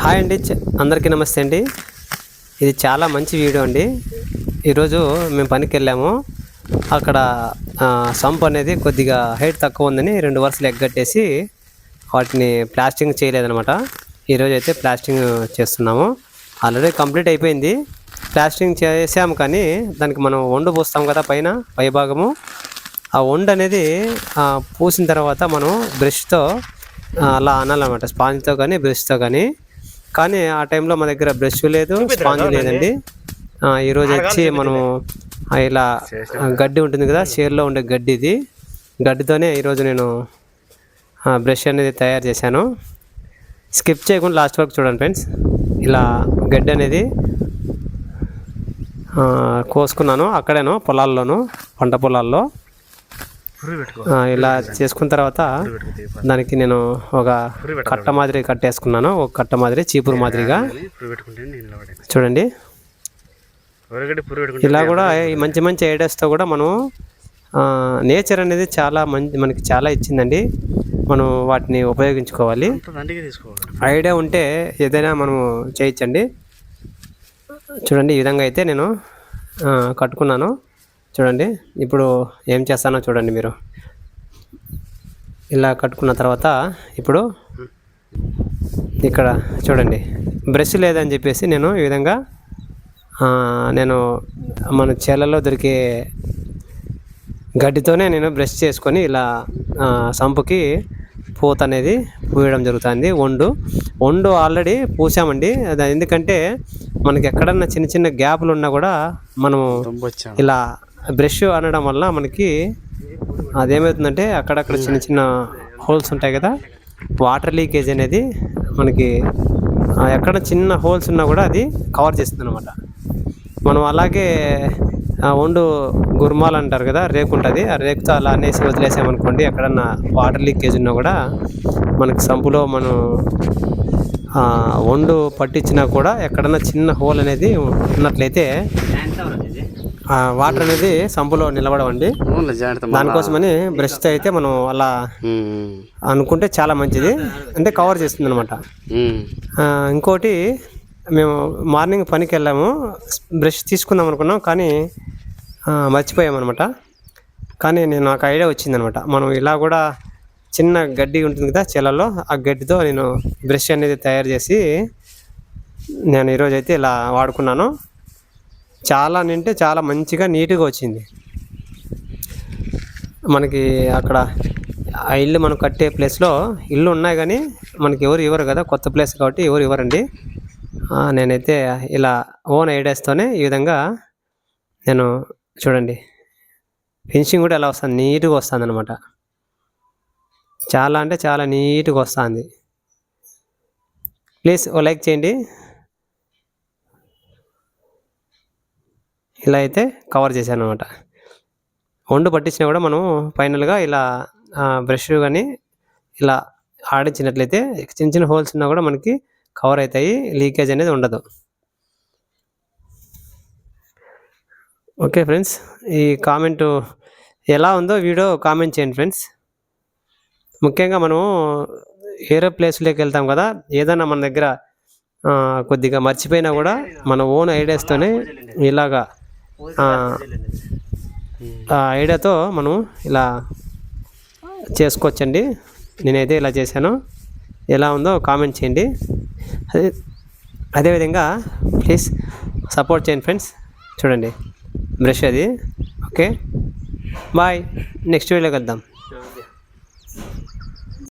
Hi అండి, అందరికీ నమస్తే అండి. ఇది చాలా మంచి వీడియో అండి. ఈరోజు మేము పనికి వెళ్ళాము. అక్కడ సంప్ అనేది కొద్దిగా హైట్ తక్కువ ఉందని 2 వరుసలు ఎగ్గట్టేసి వాటిని ప్లాస్టింగ్ చేయలేదనమాట. ఈరోజు అయితే ప్లాస్టింగ్ చేస్తున్నాము. ఆల్రెడీ కంప్లీట్ అయిపోయింది. ప్లాస్టింగ్ చేసాము, కానీ దానికి మనం వండు పూస్తాం కదా పై భాగము. ఆ వండు అనేది పూసిన తర్వాత మనం బ్రష్తో అలా అనాలన్నమాట, స్పాంజ్తో కానీ బ్రష్తో కానీ ఆ టైంలో మా దగ్గర బ్రష్ లేదు, స్పాంజ్ లేదండి. ఈరోజు వచ్చి మనము ఇలా గడ్డి ఉంటుంది కదా, చీరలో ఉండే గడ్డి, ఇది గడ్డితోనే ఈరోజు నేను బ్రష్ అనేది తయారు చేశాను. స్కిప్ చేయకుండా లాస్ట్ వరకు చూడండి ఫ్రెండ్స్. ఇలా గడ్డి అనేది కోసుకున్నాను అక్కడేను, పొలాల్లోను, పంట పొలాల్లో. ఇలా చేసుకున్న తర్వాత దానికి నేను ఒక కట్ట మాదిరి కట్టేసుకున్నాను. ఒక కట్ట మాదిరి, చీపురు మాదిరిగా చూడండి. ఇలా కూడా ఈ మంచి మంచి ఐడియాస్తో కూడా మనం నేచర్ అనేది మనకి చాలా ఇచ్చిందండి. మనం వాటిని ఉపయోగించుకోవాలి. ఐడియా ఉంటే ఏదైనా మనము చేయొచ్చండి. చూడండి, ఈ విధంగా అయితే నేను కట్టుకున్నాను. చూడండి, ఇప్పుడు ఏం చేస్తానో చూడండి మీరు. ఇలా కట్టుకున్న తర్వాత ఇప్పుడు ఇక్కడ చూడండి, బ్రష్ లేదని చెప్పేసి నేను ఈ విధంగా మన చేలలో దొరికే గడ్డితోనే నేను బ్రష్ చేసుకొని ఇలా సంపుకి పూత అనేది పూయడం జరుగుతుంది. వండు ఆల్రెడీ పూసామండి. అది ఎందుకంటే మనకి ఎక్కడన్నా చిన్న చిన్న గ్యాపులు ఉన్నా కూడా మనము ఇలా బ్రష్ అనడం వల్ల మనకి అదేమవుతుందంటే అక్కడక్కడ చిన్న చిన్న హోల్స్ ఉంటాయి కదా, వాటర్ లీకేజ్ అనేది మనకి ఎక్కడ చిన్న హోల్స్ ఉన్నా కూడా అది కవర్ చేస్తుంది అనమాట. మనం అలాగే వండు గుర్మాలు అంటారు కదా, రేకు ఉంటుంది, ఆ రేకుతో అలా అనేసి వదిలేసామనుకోండి, ఎక్కడన్నా వాటర్ లీకేజ్ ఉన్నా కూడా మనకి సంపులో మనం వండు పట్టించినా కూడా ఎక్కడన్నా చిన్న హోల్ అనేది ఉన్నట్లయితే వాటర్ అనేది సంపులో నిలబడవండి. దానికోసమని బ్రష్తో అయితే మనం అలా అనుకుంటే చాలా మంచిది, అంటే కవర్ చేస్తుంది అనమాట. ఇంకోటి, మేము మార్నింగ్ పనికి వెళ్ళాము, బ్రష్ తీసుకుందాం అనుకున్నాం, కానీ మర్చిపోయామన్నమాట. కానీ నాకు ఐడియా వచ్చిందనమాట. మనం ఇలా కూడా చిన్న గడ్డి ఉంటుంది కదా చేలలో, ఆ గడ్డితో నేను బ్రష్ అనేది తయారు చేసి నేను ఈరోజు అయితే ఇలా వాడుకున్నాను. చాలా మంచిగా నీట్గా వచ్చింది. మనకి అక్కడ ఆ ఇల్లు మనం కట్టే ప్లేస్లో ఇల్లు ఉన్నాయి, కానీ మనకి ఎవరు ఇవ్వరు కదా, కొత్త ప్లేస్ కాబట్టి ఎవరు ఇవ్వరండి. నేనైతే ఇలా ఓన్ ఐడియాస్తోనే ఈ విధంగా నేను చూడండి, ఫినిషింగ్ కూడా ఎలా వస్తుంది, నీట్గా వస్తుంది అనమాట. చాలా నీట్గా వస్తుంది. ప్లీజ్ ఓ లైక్ చేయండి. ఇలా అయితే కవర్ చేశాను అనమాట. వండు పట్టించినా కూడా మనం ఫైనల్గా ఇలా బ్రష్ కానీ ఇలా ఆడించినట్లయితే చిన్న చిన్న హోల్స్ ఉన్నా కూడా మనకి కవర్ అవుతాయి, లీకేజ్ అనేది ఉండదు. ఓకే ఫ్రెండ్స్, ఈ కామెంటు ఎలా ఉందో వీడియో కామెంట్ చేయండి ఫ్రెండ్స్. ముఖ్యంగా మనం వేరే ప్లేస్లోకి వెళ్తాం కదా, ఏదైనా మన దగ్గర కొద్దిగా మర్చిపోయినా కూడా మన ఓన్ ఐడియాస్తోనే ఇలాగా ఐడియాతో మనం ఇలా చేసుకోవచ్చండి. నేనైతే ఇలా చేశాను. ఎలా ఉందో కామెంట్ చేయండి. అదేవిధంగా ప్లీజ్ సపోర్ట్ చేయండి ఫ్రెండ్స్. చూడండి బ్రష్ అది. Okay, bye. నెక్స్ట్ వీడియోకి వెళ్దాం.